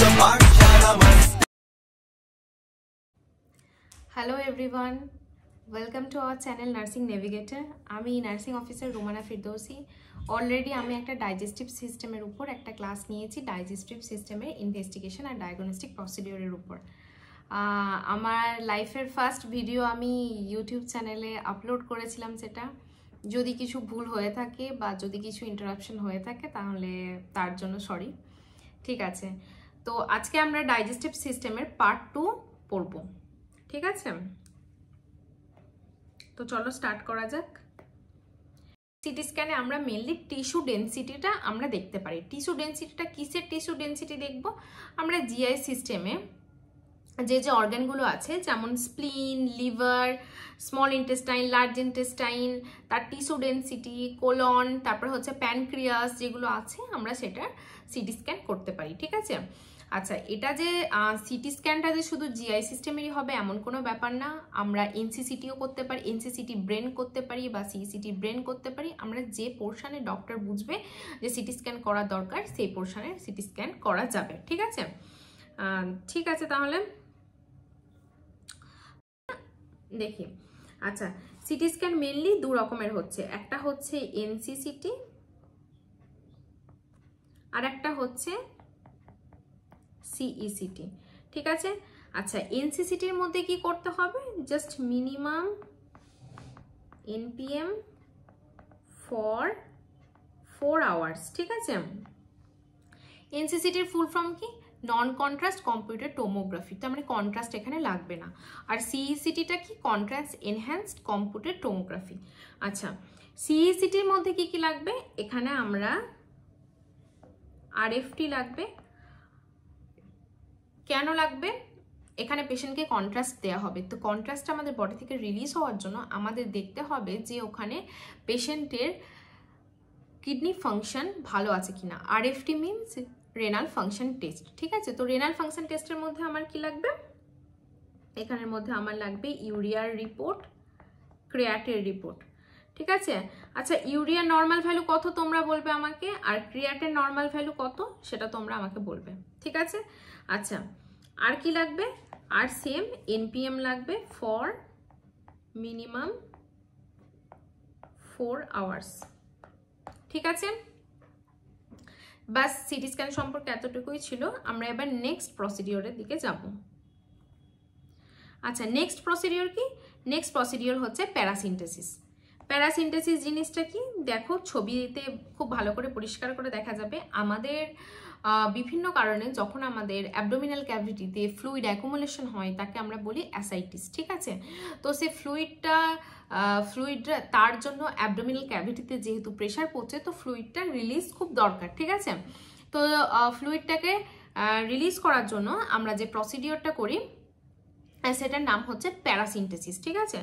Hello everyone, welcome to our channel Nursing Navigator. আমি nursing officer Romana Firdausi. Already আমি একটা digestive সিস্টেমের উপর একটা ক্লাস নিয়েছি, ডাইজেস্টিভ সিস্টেমের ইনভেস্টিগেশন আর ডায়াগনস্টিক প্রসিডিওরের উপর। আমার লাইফের ফার্স্ট ভিডিও আমি ইউটিউব চ্যানেলে আপলোড করেছিলাম। সেটা যদি কিছু ভুল হয়ে থাকে বা যদি কিছু ইন্টারাপশন হয়ে থাকে তাহলে তার জন্য সরি। ঠিক আছে, তো আজকে আমরা ডাইজেস্টিভ সিস্টেমের পার্ট 2 পড়ব। ঠিক আছে, তো চলো স্টার্ট করা যাক। সিটি স্ক্যানে আমরা মেনলি টিস্যু ডেনসিটিটা আমরা দেখতে পারি। টিস্যু ডেনসিটিটা কিসের টিস্যু ডেনসিটি দেখব? আমরা জিআই সিস্টেমে যে যে অর্গানগুলো আছে, যেমন স্প্লিন, liver, small intestine, large intestine, তার টিস্যু ডেনসিটি, কোলন, তারপর হচ্ছে প্যানক্রিয়াস, যেগুলো আছে আমরা সেটা সিটি স্ক্যান করতে পারি। ঠিক আছে, আচ্ছা, এটা যে সিটি স্ক্যানটা যে শুধু জিআই সিস্টেমেরই হবে এমন কোনো ব্যাপার না। আমরা এনসিসিটিও করতে পারি, এনসিসিটি ব্রেন করতে পারি বা সিইসিটি ব্রেন করতে পারি। আমরা যে পোর্শনে ডক্টর বুঝবে যে সিটি স্ক্যান করা দরকার সেই পোর্শনে সিটি স্ক্যান করা যাবে। ঠিক আছে, ঠিক আছে, তাহলে দেখি। আচ্ছা, সিটি স্ক্যান মেনলি দু রকমের হচ্ছে, একটা হচ্ছে এনসিসিটি আর একটা হচ্ছে সিইসিটি। ঠিক আছে, আচ্ছা, এনসিসিটির মধ্যে কি করতে হবে? Just minimum npm for 4 hours. ঠিক আছে, এনসিসিটির ফুল ফর্ম কি? নন কন্ট্রাস্ট কম্পিউটার টোমোগ্রাফি, তার মানে কন্ট্রাস্ট এখানে লাগবে না। আর সিইসিটিটা কি? Contrast enhanced computer tomography. আচ্ছা, সিইসিটির মধ্যে কি কি লাগবে? এখানে আমরা আরএফটি লাগবে। কেন লাগবে? এখানে পেশেন্টকে কন্ট্রাস্ট দেওয়া হবে, তো কন্ট্রাস্ট আমাদের বডি থেকে রিলিজ হওয়ার জন্য আমাদের দেখতে হবে যে ওখানে পেশেন্টের কিডনি ফাংশন ভালো আছে কিনা। RFT means renal function test. ঠিক আছে, তো রেনাল ফাংশন টেস্টের মধ্যে আমার কি লাগবে? এখানের মধ্যে আমার লাগবে ইউরিয়ার রিপোর্ট, ক্রিয়াটের রিপোর্ট। ঠিক আছে, আচ্ছা, ইউরিয়ার নর্মাল ভ্যালু কত তোমরা বলবে আমাকে, আর ক্রিয়াটের নর্মাল ভ্যালু কত সেটা তোমরা আমাকে বলবে। ঠিক আছে, আচ্ছা, আর কি লাগবে? আর সেম এনপিএম লাগবে ফর মিনিমাম 4 আওয়ার্স। ঠিক আছে, বাস সিটি স্ক্যান সম্পর্কে এতটুকুই ছিল। আমরা এবার নেক্সট প্রসিডিওরের দিকে যাব। আচ্ছা, নেক্সট প্রসিডিওর কি? নেক্সট প্রসিডিওর হচ্ছে প্যারাসিনথেসিস। প্যারাসিনথেসিস জিনিসটা কি? দেখো, ছবিতে খুব ভালো করে পরিষ্কার করে দেখা যাবে। আমাদের বিভিন্ন কারণে যখন আমাদের অ্যাবডোমিনাল ক্যাভিটিতে ফ্লুইড অ্যাকুমুলেশন হয় তাকে আমরা বলি অ্যাসাইটিস। ঠিক আছে, তো সে ফ্লুইডটা তার জন্য অ্যাবডোমিনাল ক্যাভিটিতে যেহেতু প্রেশার পড়ছে, তো ফ্লুইডটা রিলিজ খুব দরকার। ঠিক আছে, তো ফ্লুইডটাকে রিলিজ করার জন্য আমরা যে প্রসিডিওরটা করি সেটার নাম হচ্ছে প্যারাসিনথেসিস। ঠিক আছে,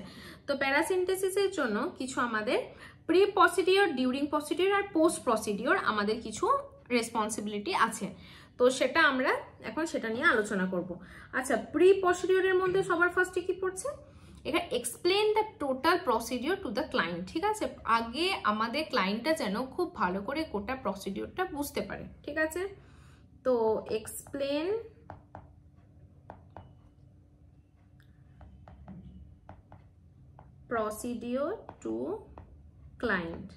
তো প্যারাসিনথেসিসের জন্য কিছু আমাদের প্রি প্রসিডিওর, ডিউরিং প্রসিডিওর আর পোস্ট প্রসিডিওর আমাদের কিছু রেসপন্সিবিলিটি আছে, তো সেটা আমরা এখন সেটা নিয়ে আলোচনা করব। আচ্ছা, প্রি প্রসিডিওরের মধ্যে সবার ফার্স্টে কি পড়ছে? এখানে explain the total procedure to the client. ঠিক আছে, আগে আমাদের ক্লায়েন্টটা যেন খুব ভালো করে গোটা প্রসিডিওরটা বুঝতে পারে। ঠিক আছে, তো এক্সপ্লেন প্রসিডিওর টু ক্লায়েন্ট।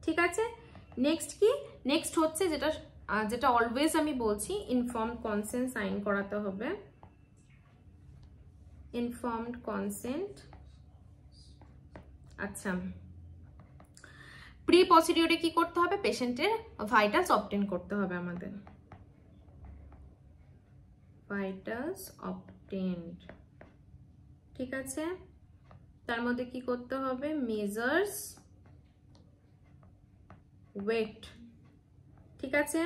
ঠিক আছে, নেক্সট কি? নেক্সট হচ্ছে যেটা অলওয়েজ আমি বলছি, ইনফর্মড কনসেন্ট সাইন করাতে হবে। Informed consent. আচ্ছা, প্রি প্রসিডিওরে কি করতে হবে? পেশেন্টের ভাইটালস অবটেন করতে হবে আমাদের। Vitals obtained. ঠিক আছে, তার মধ্যে কি করতে হবে? Measures weight. ঠিক আছে,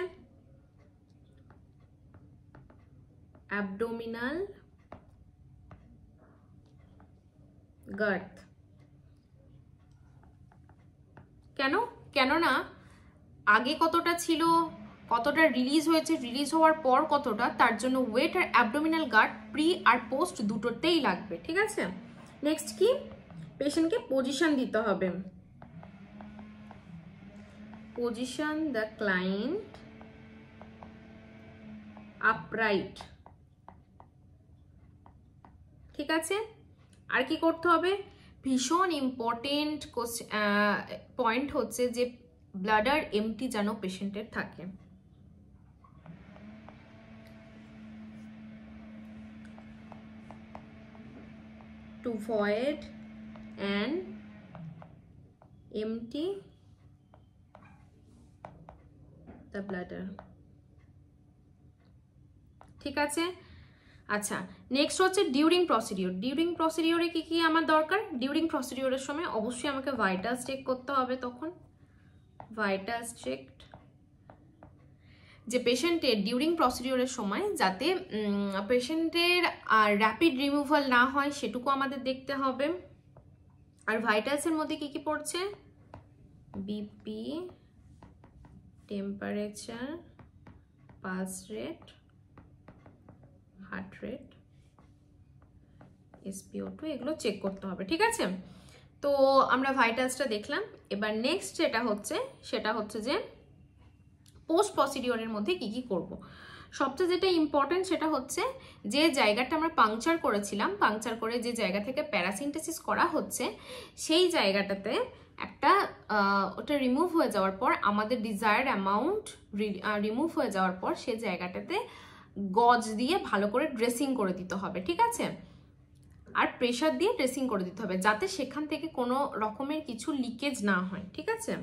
অ্যাবডোমিনাল গার্থ। কেন না আগে কতটা ছিল, কতটা রিলিজ হয়েছে, রিলিজ হওয়ার পর কতটা, তার জন্য ওয়েট আর অ্যাবডোমিনাল গার্ড প্রি আর পোস্ট দুটোতেই লাগবে। ঠিক আছে, নেক্সট কি? পেশেন্টকে পজিশন দিতে হবে। Position the client upright. ঠিক আছে, আর কি করতে হবে? ভীষণ ইম্পর্টেন্ট পয়েন্ট হচ্ছে যে ব্লাডার এমটি যেন পেশেন্টের থাকে। to void an empty the bladder। ঠিক আছে, আচ্ছা নেক্সট হচ্ছে ডিউরিং প্রসিডিওর। ডিউরিং প্রসিডিওরে কি কি আমার দরকার? ডিউরিং প্রসিডিওরের সময় অবশ্যই আমাকে ভাইটালস চেক করতে হবে। তখন ভাইটালস চেক, যে পেশেন্টের ডিউরিং প্রসিডিওরের সময় যাতে পেশেন্টের র্যাপিড রিমুভাল না হয় সেটুকু আমাদের দেখতে হবে। আর ভাইটালসের মধ্যে কি কি পড়ছে? BP, temperature, pulse rate, heart rate, SpO2, এগুলো চেক করতে হবে। ঠিক আছে, তো আমরা ভাইটালসটা দেখলাম। এবার নেক্সট যেটা হচ্ছে সেটা হচ্ছে যে পোস্ট প্রসিডিওরের মধ্যে কি কি করব। সবচেয়ে যেটা ইম্পর্টেন্ট সেটা হচ্ছে যে জায়গাটা আমরা পাংচার করেছিলাম, পাংচার করে যে জায়গা থেকে প্যারাসিন্থেসিস করা হচ্ছে সেই জায়গাটাতে একটা ওটা রিমুভ হয়ে যাওয়ার পর, আমাদের ডিজায়ার্ড অ্যামাউন্ট রিমুভ হয়ে যাওয়ার পর সে জায়গাটাতে গজ দিয়ে ভালো করে ড্রেসিং করে দিতে হবে। ঠিক আছে, আর প্রেসার দিয়ে ড্রেসিং করে দিতে হবে যাতে সেখান থেকে কোনো রকমের কিছু লিকেজ না হয়। ঠিক আছে,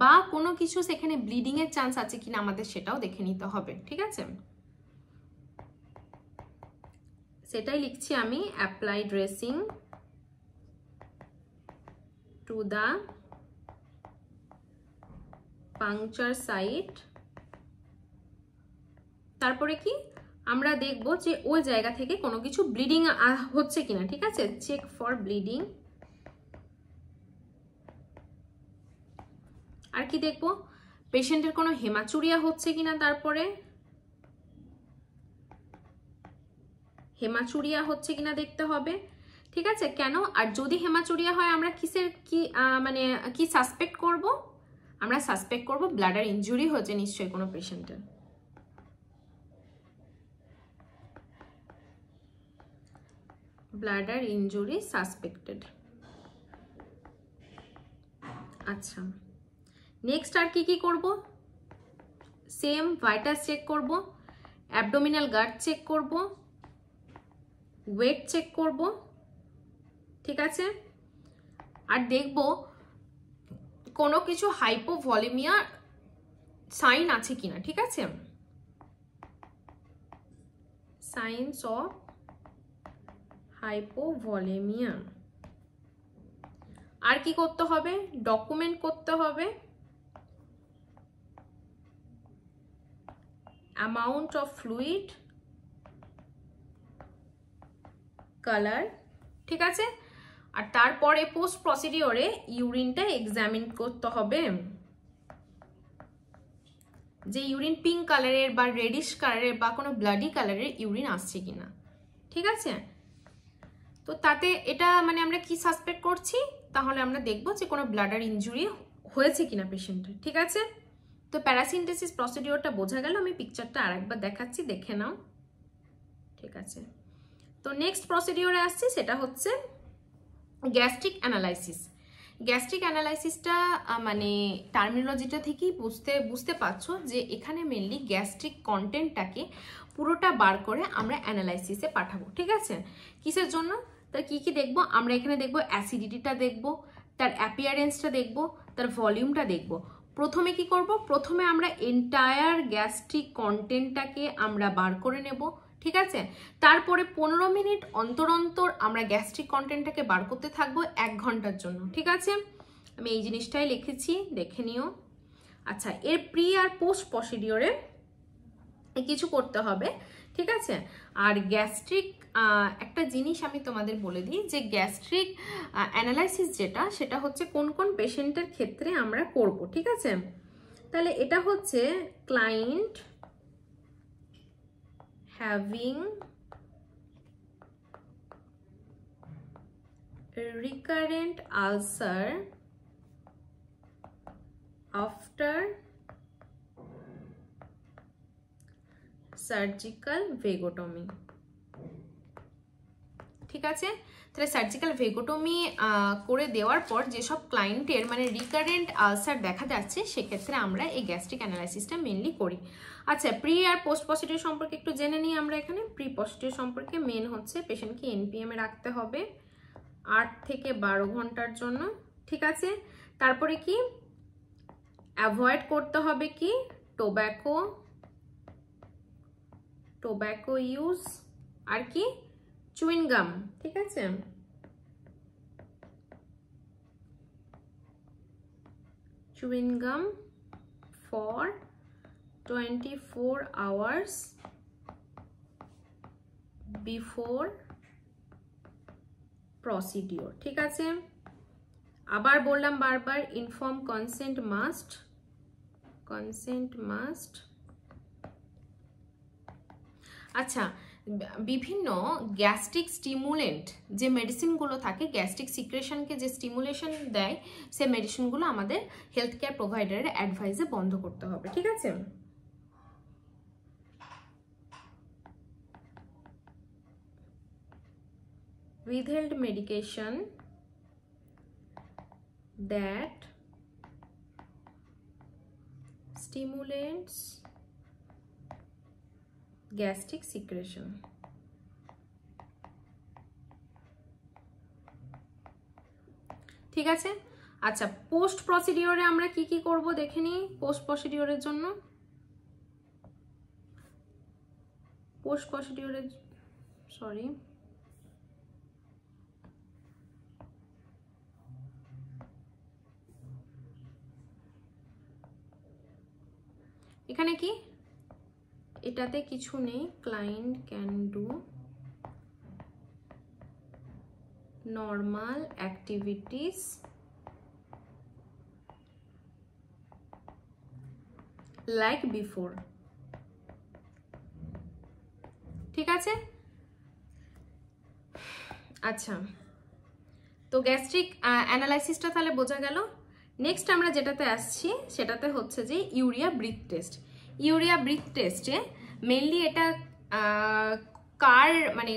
বা কোনো কিছু সেখানে ব্লিডিং এর চান্স আছে কিনা আমাদের সেটাও দেখে নিতে হবে। ঠিক আছে, সেটাই লিখছি আমি। Apply dressing to the puncture site. তারপরে কি আমরা দেখব যে ওই জায়গা থেকে কোনো কিছু ব্লিডিং হচ্ছে কিনা। ঠিক আছে, চেক ফর ব্লিডিং। আর কি দেখবো? পেশেন্টের কোনো হেমাচুরিয়া হচ্ছে কিনা। তারপরে হেমাচুরিয়া হচ্ছে কিনা দেখতে হবে। ঠিক আছে, কেন? আর যদি হেমাচুরিয়া হয় আমরা কিসের মানে কি সাসপেক্ট করব? আমরা সাসপেক্ট করব ব্লাডার ইনজুরি হয়েছে নিশ্চয়ই কোনো পেশেন্টের। Bladder injury suspected. আচ্ছা, নেক্সট আর কি কি করব? সেম ভাইটাস চেক করব, অ্যাবডোমিনাল গার্ড চেক করব, ওয়েট চেক করব। ঠিক আছে, আর দেখব কোনো কিছু হাইপোভলিমিয়া সাইন আছে কিনা। ঠিক আছে, সাইন্স অফ হাইপোভলিমিয়া। আর কি করতে হবে? ডকুমেন্ট করতে হবে অ্যামাউন্ট অফ ফ্লুইড, কালার। ঠিক আছে, আর তারপরে পোস্ট প্রসিডিওরে ইউরিনটা এক্সামিন করতে হবে, যে ইউরিন পিঙ্ক কালারের বা রেডিশ কালারের বা কোনো ব্লাডি কালারের ইউরিন আসছে কিনা। ঠিক আছে, তো তাতে এটা মানে আমরা কি সাসপেক্ট করছি? তাহলে আমরা দেখব যে কোনো ব্লাডার ইনজুরি হয়েছে কিনা পেশেন্টের। ঠিক আছে, তো প্যারাসিন্থেসিস প্রসিডিওরটা বোঝা গেল। আমি পিকচারটা আরেকবার দেখাচ্ছি, দেখে নাও। ঠিক আছে, তো নেক্সট প্রসিডিওরে আসছি, সেটা হচ্ছে গ্যাস্ট্রিক অ্যানালাইসিস। গ্যাস্ট্রিক অ্যানালাইসিসটা মানে টার্মিনোলজিটা থেকেই বুঝতে পারছো যে এখানে মেনলি গ্যাস্ট্রিক কন্টেন্টটাকে পুরোটা বার করে আমরা অ্যানালাইসিসে পাঠাবো। ঠিক আছে, কিসের জন্য? তার কি কি দেখবো আমরা এখানে? দেখবো অ্যাসিডিটিটা দেখবো, তার অ্যাপিয়ারেন্সটা দেখবো, তার ভলিউমটা দেখবো। প্রথমে কি করব? প্রথমে আমরা এন্টায়ার গ্যাস্ট্রিক কন্টেন্টটাকে আমরা বার করে নেব। ঠিক আছে, তারপরে 15 মিনিট অন্তর অন্তর আমরা গ্যাস্ট্রিক কন্টেন্টটাকে বার করতে থাকবো 1 ঘন্টার জন্য। ঠিক আছে, আমি এই জিনিসটাই লিখেছি, দেখে নিও। আচ্ছা, এর প্রি আর পোস্ট প্রসিডিওরে কিছু করতে হবে। ঠিক আছে, আর গ্যাস্ট্রিক একটা জিনিস আমি তোমাদের বলে দিই যে গ্যাস্ট্রিক অ্যানালাইসিস যেটা, সেটা হচ্ছে কোন কোন পেশেন্টের ক্ষেত্রে আমরা করব। ঠিক আছে, তাহলে এটা হচ্ছে client having recurrent ulcer after surgical vagotomy. ঠিক আছে, তাহলে সার্জিক্যাল ভেগোটমি করে দেওয়ার পর যেসব ক্লায়েন্টের মানে রিকারেন্ট আলসার দেখা যাচ্ছে সেক্ষেত্রে আমরা এই গ্যাস্ট্রিক অ্যানালাইসিসটা মেনলি করি। আচ্ছা, প্রি আর পোস্ট প্রসিডিউর সম্পর্কে একটু জেনে নিই আমরা এখানে। প্রি প্রসিডিউর সম্পর্কে মেন হচ্ছে পেশেন্টকে এনপিএম এ রাখতে হবে 8 থেকে 12 ঘন্টার জন্য। ঠিক আছে, তারপরে কি অ্যাভয়েড করতে হবে কি টোব্যাকো ইউজ আর কি চুইং গাম। ঠিক আছে, chewing gum for 24 hours before procedure। ঠিক আছে, আবার বললাম বারবার, ইনফর্ম কনসেন্ট মাস্ট। আচ্ছা, বিভিন্ন গ্যাস্ট্রিক স্টিমুলেন্ট যে মেডিসিনগুলো থাকে, গ্যাস্ট্রিক সিক্রেশনকে যে স্টিমুলেশন দেয়, সে মেডিসিনগুলো আমাদের হেলথ কেয়ার প্রোভাইডারের অ্যাডভাইসে বন্ধ করতে হবে। ঠিক আছে, withheld medication that stimulates gastric secretion. ঠিক আছে, আচ্ছা পোস্ট প্রসিডিওরে আমরা কি কি করব দেখে নিই। পোস্ট প্রসিডিওরের জন্য এখানে কি, এটাতে কিছু নেই। Client can do normal activities like before. ঠিক আছে, আচ্ছা তো গ্যাস্ট্রিক অ্যানালাইসিসটা তাহলে বোঝা গেল। নেক্সট আমরা যেটাতে আসছি সেটাতে হচ্ছে যে urea breath test. Urea breath টেস্টে মেনলি এটা কার মানে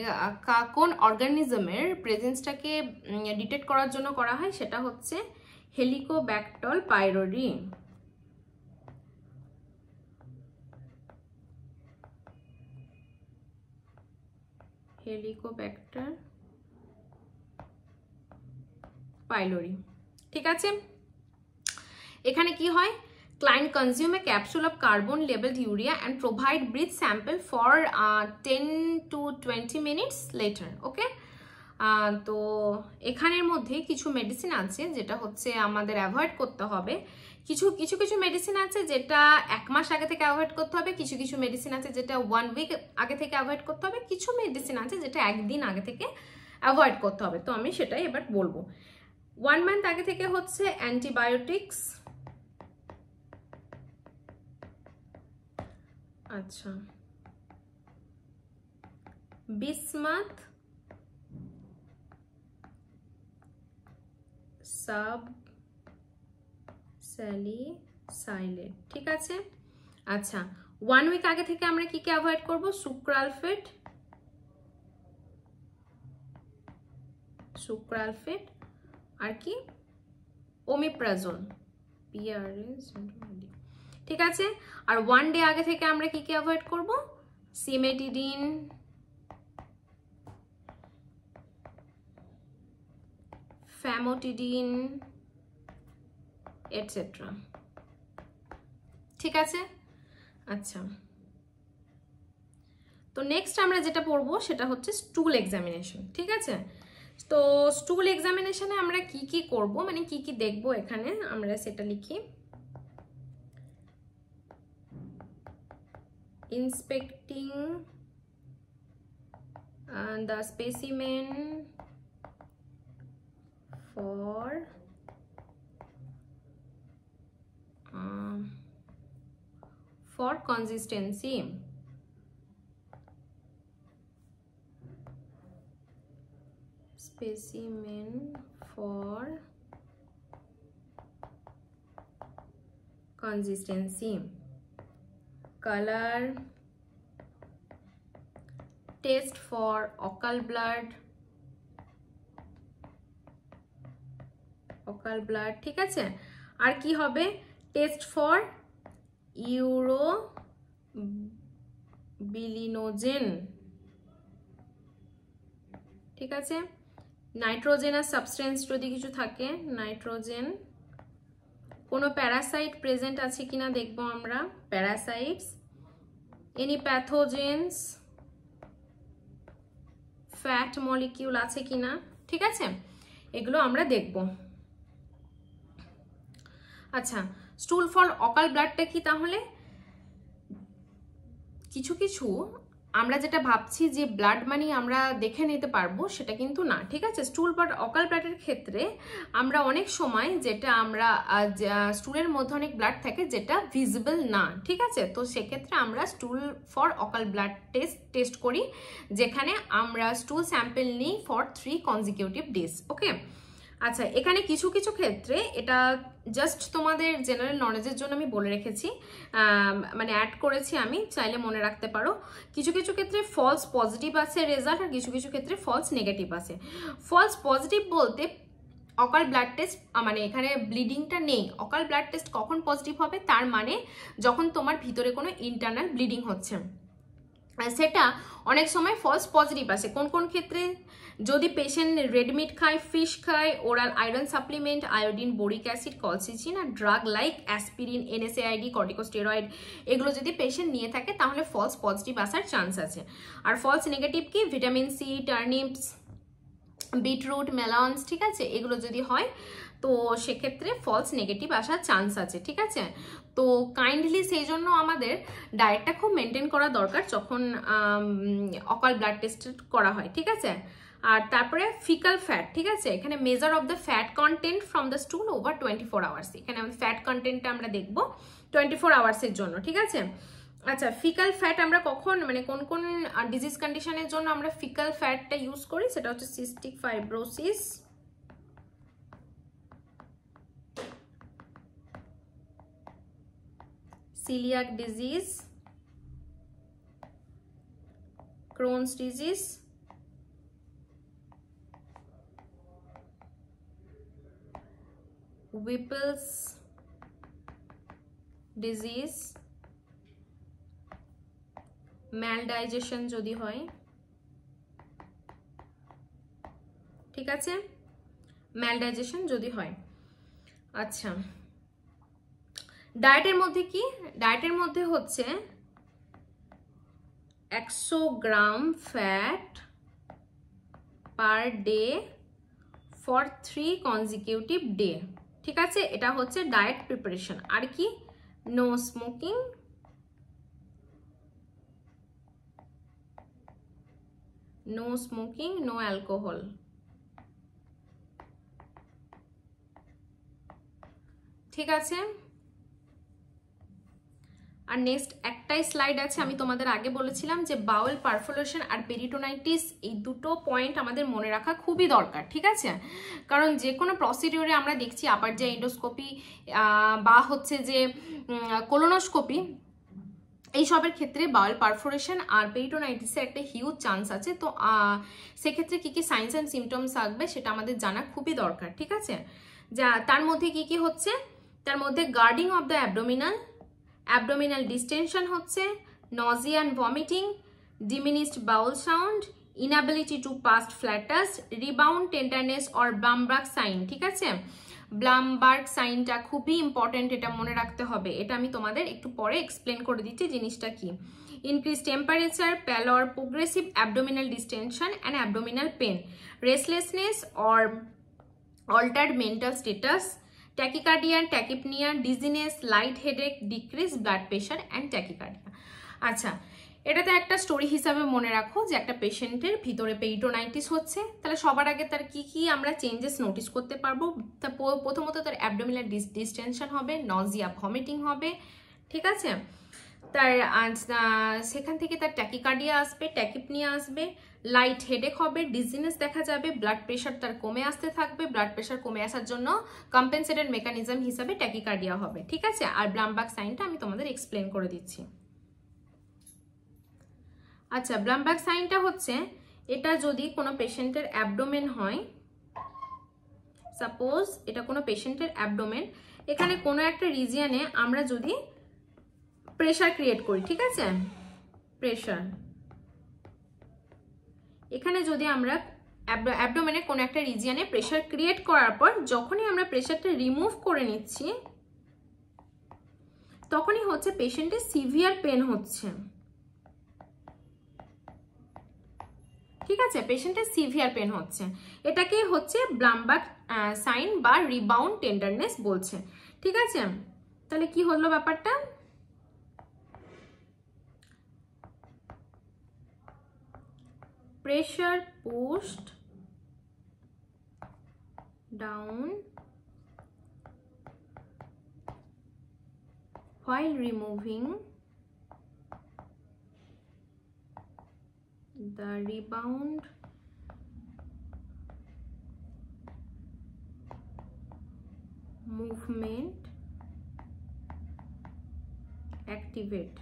কোন অর্গানিজমের প্রেজেন্সটাকে ডিটেক্ট করার জন্য করা হয়, সেটা হচ্ছে হেলিকোব্যাক্টার পাইলোরি। Helicobacter pylori. ঠিক আছে, এখানে কি হয়, client consume a capsule of carbon labeled urea and provide breath sample for 10 to 20 minutes later. Okay, তো এখানের মধ্যে কিছু মেডিসিন আছে যেটা হচ্ছে আমাদের অ্যাভয়েড করতে হবে। কিছু মেডিসিন আছে যেটা 1 মাস আগে থেকে অ্যাভয়েড করতে হবে, কিছু মেডিসিন আছে যেটা 1 উইক আগে থেকে অ্যাভয়েড করতে হবে, কিছু মেডিসিন আছে যেটা 1 দিন আগে থেকে অ্যাভয়েড করতে হবে। তো আমি সেটাই এবার বলবো। 1 মান্থ আগে থেকে হচ্ছে অ্যান্টিবায়োটিক্স। আচ্ছা, বিসমাথ সাবস্যালিসাইলেট। ঠিক আছে, আচ্ছা 1 উইক আগে থেকে আমরা কি কি অ্যাভয়েড করব, সুক্রালফেট আর কি ওমিপ্রাজোল, পিআরএস। ঠিক আছে, আর 1 ডে আগে থেকে আমরা কি কি অ্যাভয়েড করব, সিমেটিডিন, ফ্যামোটিডিন এটসেট্রা। ঠিক আছে, আচ্ছা তো নেক্সট আমরা যেটা পড়বো সেটা হচ্ছে স্টুল এক্সামিনেশন। ঠিক আছে, তো স্টুল এক্সামিনেশনে আমরা কি কি করব মানে কি কি দেখব এখানে আমরা সেটা লিখি। Inspecting the specimen for consistency, specimen for consistency, color, test for অকাল ব্লাড, ঠিক আছে। আর কি হবে? টেস্ট ফর ইউরোবিলিনোজেন, ঠিক আছে। নাইট্রোজেনাস সাবস্টেন্স যদি কিছু থাকে, নাইট্রোজেন। কোনো প্যারাসাইট প্রেজেন্ট আছে কিনা দেখবো আমরা, parasites. Any pathogens, fat molecule আছে কিনা, ঠিক আছে, এগুলো আমরা দেখব। আচ্ছা, স্টুল ফর অকাল ব্লাডটা কি? তাহলে কিছু কিছু আমরা যেটা ভাবছি যে ব্লাড মানি আমরা দেখে নিতে পারবো, সেটা কিন্তু না, ঠিক আছে। স্টুল ফর অকাল ব্লাডের ক্ষেত্রে আমরা অনেক সময় যেটা আমরা স্টুলের মধ্যে অনেক ব্লাড থাকে যেটা ভিজিবল না, ঠিক আছে। তো সেক্ষেত্রে আমরা স্টুল ফর অকাল ব্লাড টেস্ট করি, যেখানে আমরা স্টুল স্যাম্পল নিই ফর 3 কনজিকিউটিভ ডেজ, ওকে। আচ্ছা, এখানে কিছু কিছু ক্ষেত্রে এটা জাস্ট তোমাদের জেনারেল নলেজের জন্য আমি বলে রেখেছি, মানে অ্যাড করেছি আমি, চাইলে মনে রাখতে পারো। কিছু কিছু ক্ষেত্রে ফলস পজিটিভ আছে রেজাল্ট, আর কিছু কিছু ক্ষেত্রে ফলস নেগেটিভ আছে। ফলস পজিটিভ বলতে অকাল ব্লাড টেস্ট, মানে এখানে ব্লিডিংটা নেই। অকাল ব্লাড টেস্ট কখন পজিটিভ হবে? তার মানে যখন তোমার ভিতরে কোনো ইন্টারনাল ব্লিডিং হচ্ছে, সেটা অনেক সময় ফলস পজিটিভ আসে। কোন কোন ক্ষেত্রে? যদি পেশেন্ট রেড মিট খায়, ফিশ খায়, oral iron supplement, iodine, boric acid, colchicine আর drug like aspirin, NSAID, corticosteroid, এগুলো যদি পেশেন্ট নিয়ে থাকে তাহলে ফলস পজিটিভ আসার চান্স আছে। আর ফলস নেগেটিভ কি? ভিটামিন সি, টার্নিপস, বিটরুট, মেলনস, ঠিক আছে, এগুলো যদি হয় তো সেক্ষেত্রে ফলস নেগেটিভ আসার চান্স আছে, ঠিক আছে। তো কাইন্ডলি সেই জন্য আমাদের ডায়েটটা খুব মেনটেন করা দরকার যখন অকাল ব্লাড টেস্ট করা হয়, ঠিক আছে। আর তারপরে ফিকাল ফ্যাট, ঠিক আছে। এখানে measure of the fat content from the স্টুল over 24 hours. এখানে ফ্যাট কন্টেন্টটা আমরা দেখবো 24 আওয়ার্সের জন্য, ঠিক আছে। আচ্ছা, ফিকাল ফ্যাট আমরা কখন, মানে কোন কোন ডিজিজ কন্ডিশনের জন্য আমরা ফিকাল ফ্যাটটা ইউজ করি, সেটা হচ্ছে cystic fibrosis, celiac disease, Crohn's disease, Whipple's disease, maldigestion যদি হয়, ঠিক আছে, maldigestion যদি হয়। আচ্ছা, ডায়েটের মধ্যে কি? ডায়েটের মধ্যে হচ্ছে 100 gram fat per day for 3 consecutive day, ঠিক আছে। এটা হচ্ছে ডায়েট প্রিপারেশন। আর কি? No smoking, no smoking, no alcohol, ঠিক আছে। আর নেক্সট একটাই স্লাইড আছে, আমি তোমাদের আগে বলেছিলাম যে বাউল পারফোরেশন আর পেরিটোনাইটিস, এই দুটো পয়েন্ট আমাদের মনে রাখা খুবই দরকার, ঠিক আছে। কারণ যে কোনো প্রসিডিওরে আমরা দেখছি আপার যে এন্ডোস্কোপি বা হচ্ছে যে কোলোনোস্কোপি, এইসবের ক্ষেত্রে বাউল পারফোরেশন আর পেরিটোনাইটিসের একটা হিউজ চান্স আছে। তো সেক্ষেত্রে কি কি সাইন্স অ্যান্ড সিমটমস আসবে সেটা আমাদের জানা খুবই দরকার, ঠিক আছে। যা তার মধ্যে কি কি হচ্ছে? তার মধ্যে guarding of the abdominal distension হচ্ছে, nausea and vomiting, diminished bowel sound, inability to pass flatus, rebound tenderness or Blumberg sign, ঠিক আছে। ব্লামবার্গ সাইনটা খুবই ইম্পর্টেন্ট, এটা মনে রাখতে হবে। এটা আমি তোমাদের একটু পরে এক্সপ্লেন করে দিচ্ছি জিনিসটা কি। Increase temperature, pallor, progressive abdominal distension and abdominal pain, restlessness or altered mental status, tachycardia, tachypnea, dizziness, light headache, decrease blood pressure and tachycardia. আচ্ছা, এটাতে একটা স্টোরি হিসাবে মনে রাখো যে একটা পেশেন্টের ভিতরে পেরিটোনাইটিস হচ্ছে, তাহলে সবার আগে তার কি কি আমরা চেঞ্জেস নোটিস করতে পারবো। তা প্রথমত তার অ্যাবডোমিনাল ডিস্টেনশন হবে, নজিয়া, ভমিটিং হবে, ঠিক আছে। তার সেখান থেকে তার ট্যাকিকার্ডিয়া আসবে, ট্যাকিপনিয়া আসবে, লাইট হেডেক হবে, ডিজিনেস দেখা যাবে, ব্লাড প্রেশার তার কমে আসতে থাকবে। ব্লাড প্রেশার কমে আসার জন্য কম্পেনসেটেড মেকানিজম হিসাবে ট্যাকিকার্ডিয়া হবে, ঠিক আছে। আর ব্লামবার্গ সাইনটা আমি তোমাদের এক্সপ্লেন করে দিচ্ছি। আচ্ছা, ব্লামবার্গ সাইনটা হচ্ছে এটা যদি কোনো পেশেন্টের অ্যাবডোমেন হয়, সাপোজ এটা কোনো পেশেন্টের অ্যাবডোমেন, এখানে কোনো একটা রিজিয়নে আমরা যদি প্রেশার ক্রিয়েট করি, ঠিক আছে, প্রেশার, এখানে যদি আমরা অ্যাবডোমেনে কোনো একটা রিজিয়নে প্রেশার ক্রিয়েট করার পর যখনই আমরা প্রেশারটা রিমুভ করে নিচ্ছি তখনই হচ্ছে পেশেন্টের সিভিয়ার পেন হচ্ছে, ঠিক আছে, পেশেন্টের সিভিয়ার পেন হচ্ছে, এটাকে হচ্ছে ব্লামবার্গ সাইন বা রিবাউন্ড টেন্ডারনেস বলছে, ঠিক আছে। তাহলে কি হলো ব্যাপারটা, pressure pushed down while removing the rebound movement activate